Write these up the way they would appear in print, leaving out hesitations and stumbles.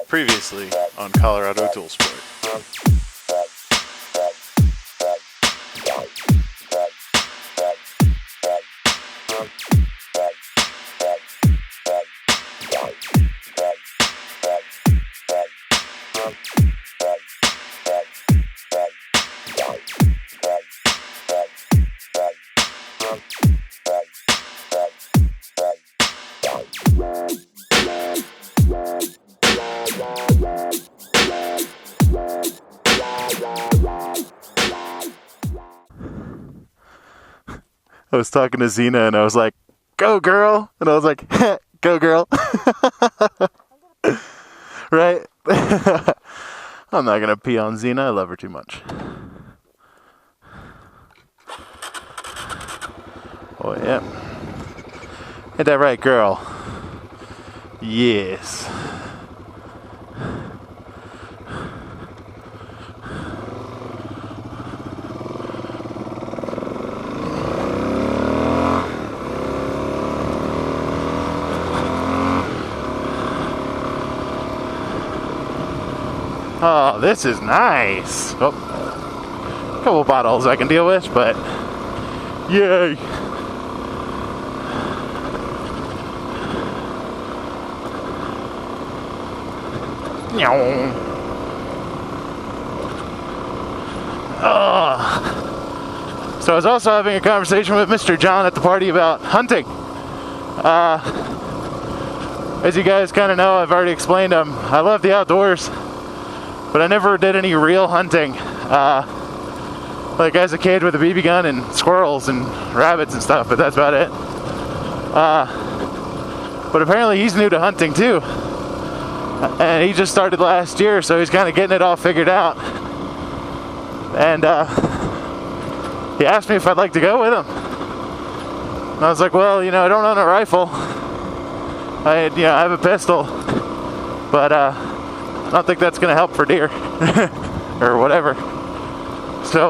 Previously on Colorado Dual Sport. I was talking to Xena and I was like, "Go girl," and I was like, "Go girl." Right? I'm not gonna pee on Xena. I love her too much. Oh yeah. Ain't that right, girl? Yes. Oh, this is nice. Oh, a couple bottles I can deal with, but yay. Oh. So I was also having a conversation with Mr. John at the party about hunting. As you guys kind of know, I've already explained I love the outdoors. But I never did any real hunting, like as a kid with a BB gun and squirrels and rabbits and stuff, but that's about it. But apparently he's new to hunting too, and he just started last year, so he's kind of getting it all figured out. And he asked me if I'd like to go with him, and I was like, well, I don't own a rifle. I have a pistol, but I don't think that's going to help for deer or whatever. So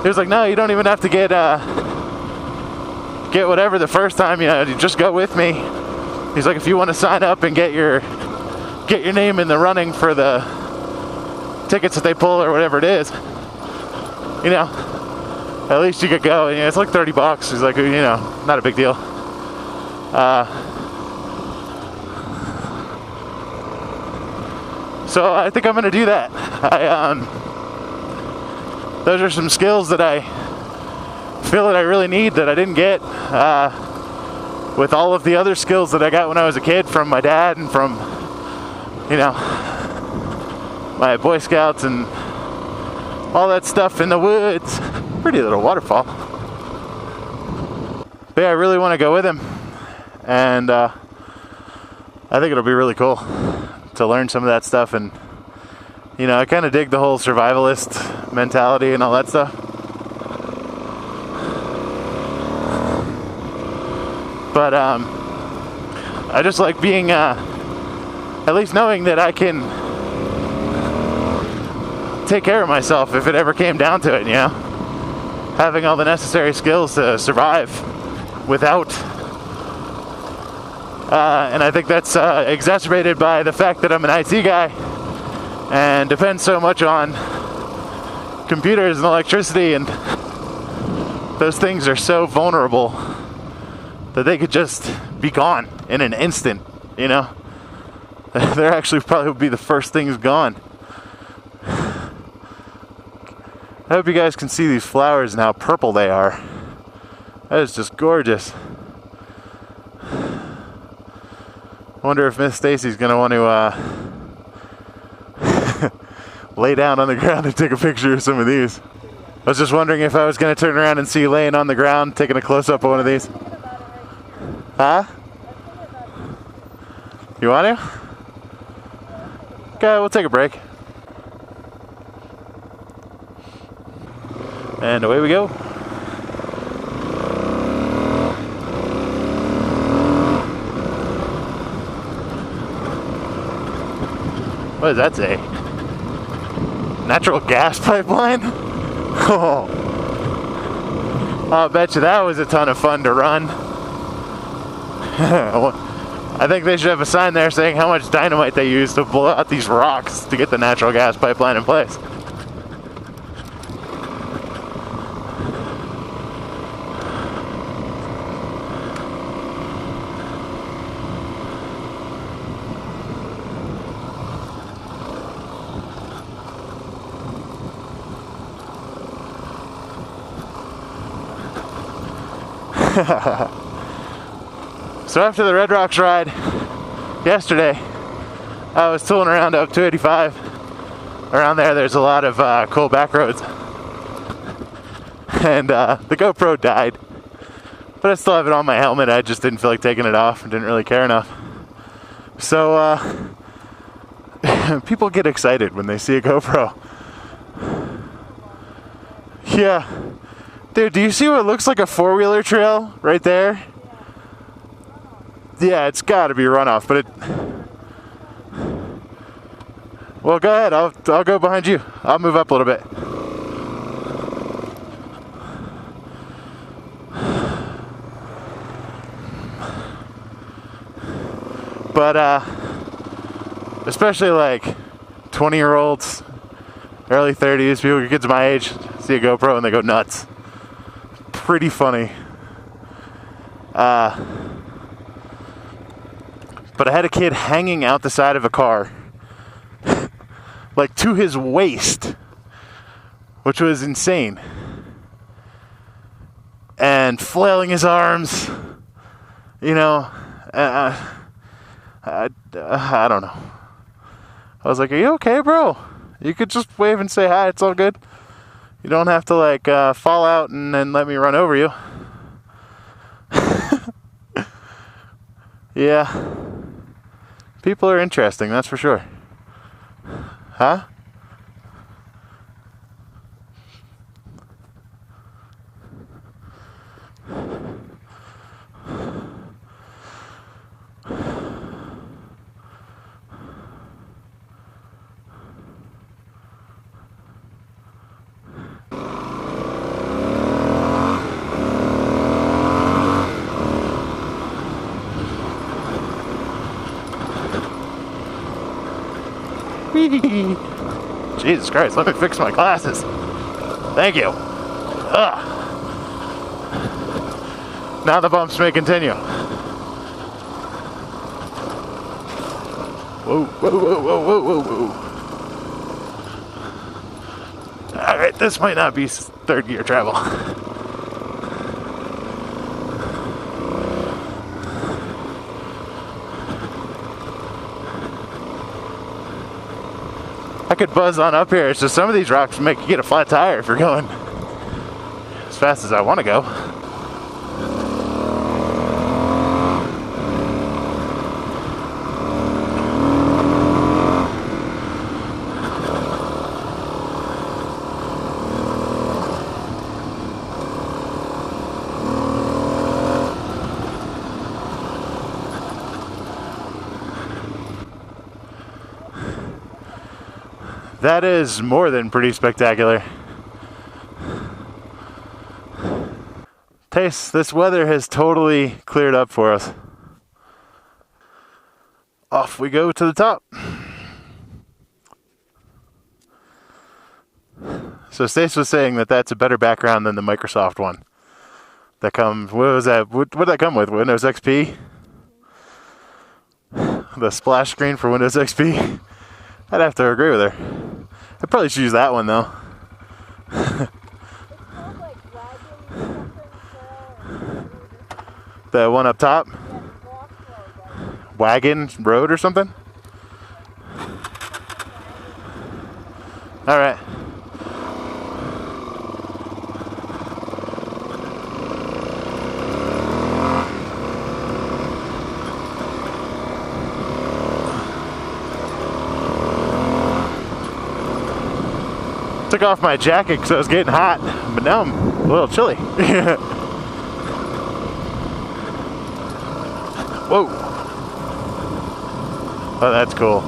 he was like, no, you don't even have to get whatever the first time, you just go with me. He's like, if you want to sign up and get your name in the running for the tickets that they pull or whatever it is, at least you could go. And it's like $30. He's like, not a big deal. So I think I'm going to do that. Those are some skills that I feel that I really need that I didn't get with all of the other skills that I got when I was a kid from my dad and from, my Boy Scouts and all that stuff in the woods. Pretty little waterfall. But yeah, I really want to go with him. And I think it'll be really cool to learn some of that stuff, and I kind of dig the whole survivalist mentality and all that stuff. But I just like being at least knowing that I can take care of myself if it ever came down to it, having all the necessary skills to survive without. And I think that's exacerbated by the fact that I'm an IT guy and depend so much on computers and electricity, and those things are so vulnerable that they could just be gone in an instant, They're actually probably would be the first things gone. I hope you guys can see these flowers and how purple they are. That is just gorgeous. I wonder if Miss Stacy's going to want to lay down on the ground and take a picture of some of these. I was just wondering if I was going to turn around and see you laying on the ground, taking a close-up of one of these. Huh? You want to? Okay, we'll take a break. And away we go. What does that say? Natural gas pipeline? Oh, I'll bet you that was a ton of fun to run. I think they should have a sign there saying how much dynamite they use to blow out these rocks to get the natural gas pipeline in place. So after the Red Rocks ride yesterday, I was tooling around up 285. Around there's a lot of cool back roads. And the GoPro died. But I still have it on my helmet. I just didn't feel like taking it off. I didn't really care enough. So people get excited when they see a GoPro. Yeah. Dude, do you see what looks like a four-wheeler trail right there? Yeah, it's gotta be runoff, but it... Well, go ahead, I'll go behind you. I'll move up a little bit. But, especially like 20-year-olds, early 30s, people, kids my age, see a GoPro and they go nuts. Pretty funny. But I had a kid hanging out the side of a car, like to his waist, which was insane. And flailing his arms, you know, I don't know. I was like, are you okay, bro? You could just wave and say hi, it's all good. You don't have to like fall out and then let me run over you. Yeah. People are interesting, that's for sure. Huh? Jesus Christ, let me fix my glasses. Thank you. Ugh. Now the bumps may continue. Whoa, whoa, whoa, whoa, whoa, whoa, whoa. Alright, this might not be third gear travel. I could buzz on up here. It's just some of these rocks make you get a flat tire if you're going as fast as I want to go. That is more than pretty spectacular. Taste, this weather has totally cleared up for us. Off we go to the top. So Stace was saying that that's a better background than the Microsoft one. That comes, what was that? What did that come with? Windows XP? The splash screen for Windows XP? I'd have to agree with her. I probably should use that one though. The one up top? Wagon Road or something? Alright. Took off my jacket because I was getting hot, but now I'm a little chilly. Whoa. Oh, that's cool.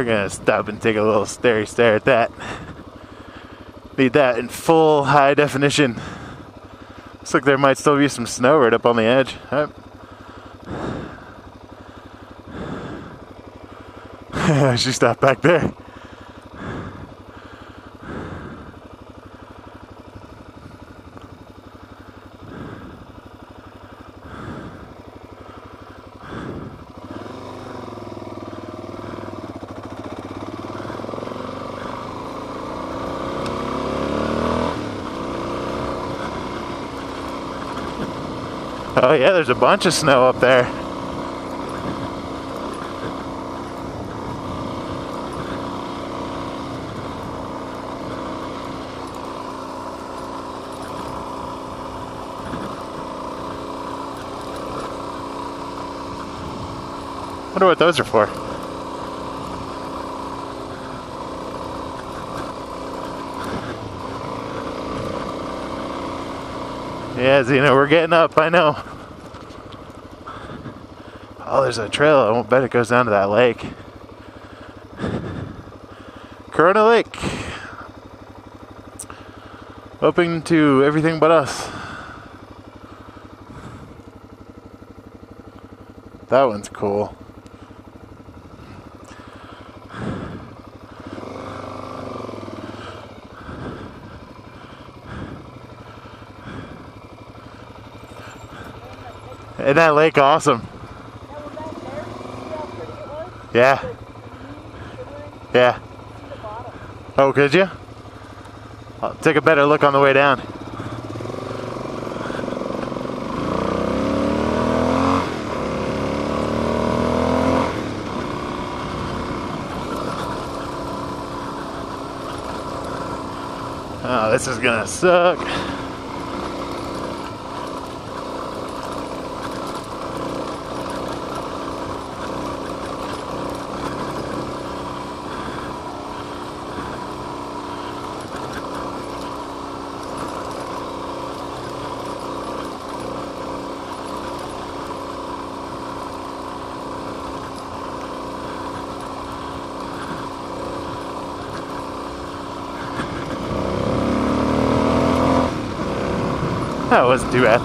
We're gonna stop and take a little stare at that. Need that in full high definition. Looks like there might still be some snow right up on the edge. She stopped back there. Oh yeah, there's a bunch of snow up there. Wonder what those are for. Yeah, Zena, we're getting up, I know. Oh, there's a trail. I won't bet it goes down to that lake. Corona Lake. Open to everything but us. That one's cool. Isn't that lake awesome? Yeah. Yeah. Oh, could you? I'll take a better look on the way down. Oh, this is gonna suck. That wasn't too bad.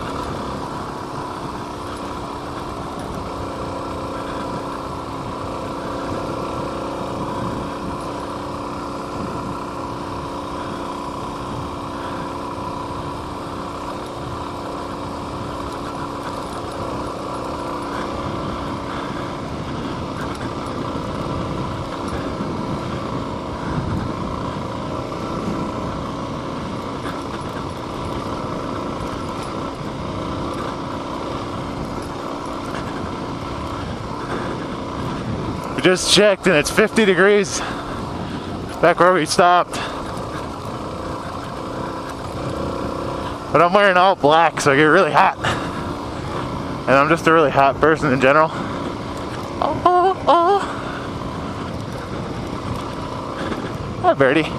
We just checked and it's 50 degrees back where we stopped. But I'm wearing all black, so I get really hot. And I'm just a really hot person in general. Oh. Hi, birdie.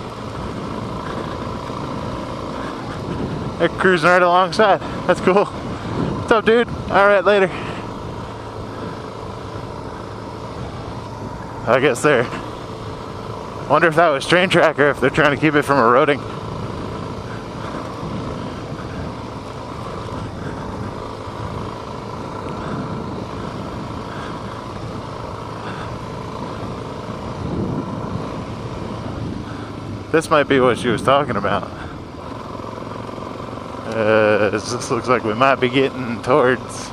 They're cruising right alongside. That's cool. What's up, dude? Alright, later. I guess they're... Wonder if that was train track or if they're trying to keep it from eroding. This might be what she was talking about. This looks like we might be getting towards...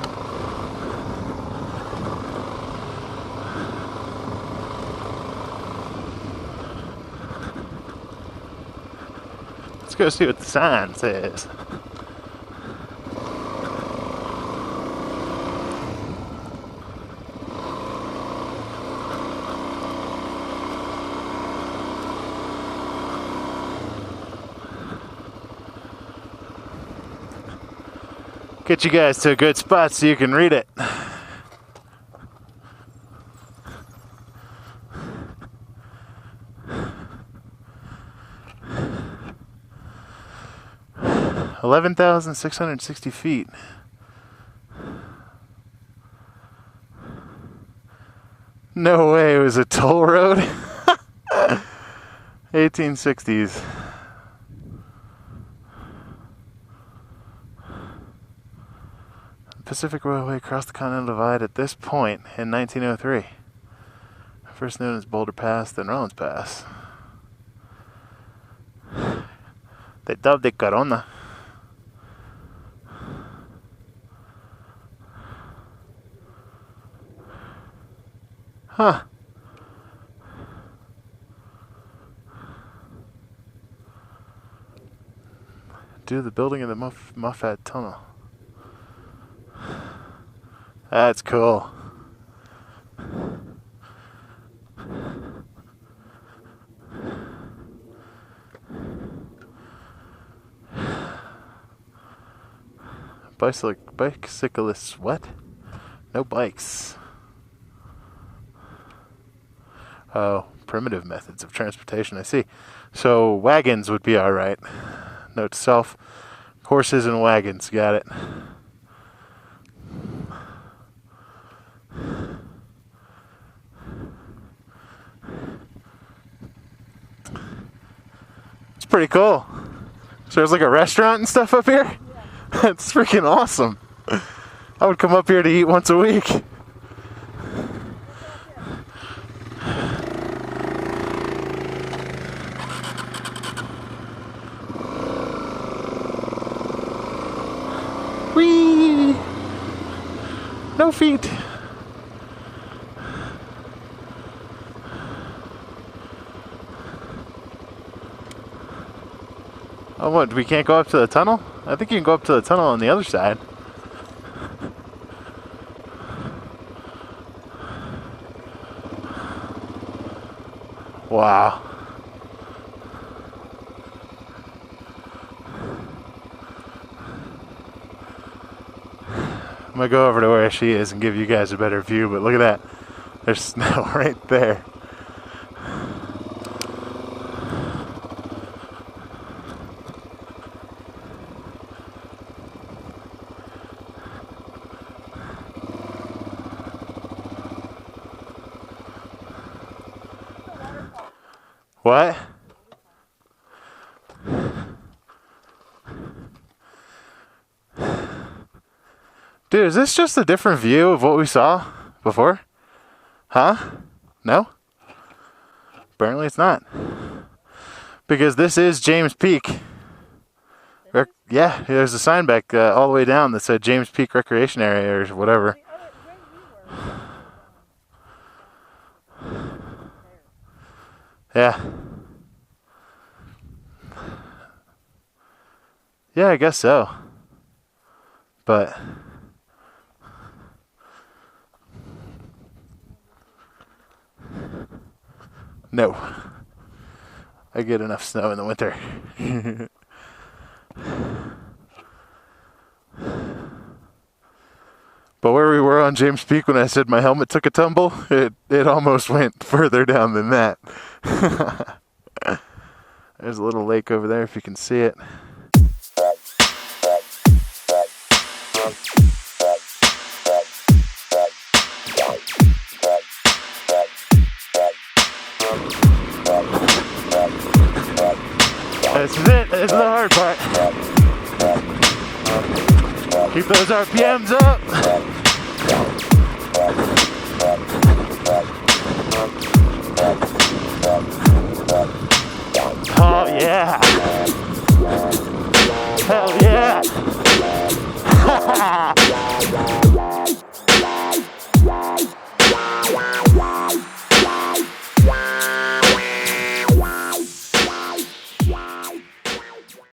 Let's go see what the sign says. Get you guys to a good spot so you can read it. $11,660 feet. No way it was a toll road. 1860s. Pacific Railway crossed the Continental Divide at this point in 1903. First known as Boulder Pass, then Rollins Pass. They dubbed it Corona. Huh. Due to the building of the Muffat Tunnel. That's cool. Bicyclists, what? No bikes. Oh, primitive methods of transportation, I see. So wagons would be alright. Note to self, horses and wagons, got it. It's pretty cool. So there's like a restaurant and stuff up here? That's freaking awesome. I would come up here to eat once a week. Whee! No feet. Oh, what? We can't go up to the tunnel? I think you can go up to the tunnel on the other side. Wow. I'm gonna go over to where she is and give you guys a better view, but look at that. There's snow right there. What? Dude, is this just a different view of what we saw before? Huh? No? Apparently it's not. Because this is James Peak. Yeah, there's a sign back all the way down that said James Peak Recreation Area or whatever. Yeah. Yeah, I guess so. But no. I get enough snow in the winter. But where we were on James Peak when I said my helmet took a tumble, it almost went further down than that. There's a little lake over there if you can see it. This is it. This is the hard part. Keep those RPMs up. Oh yeah. Hell yeah.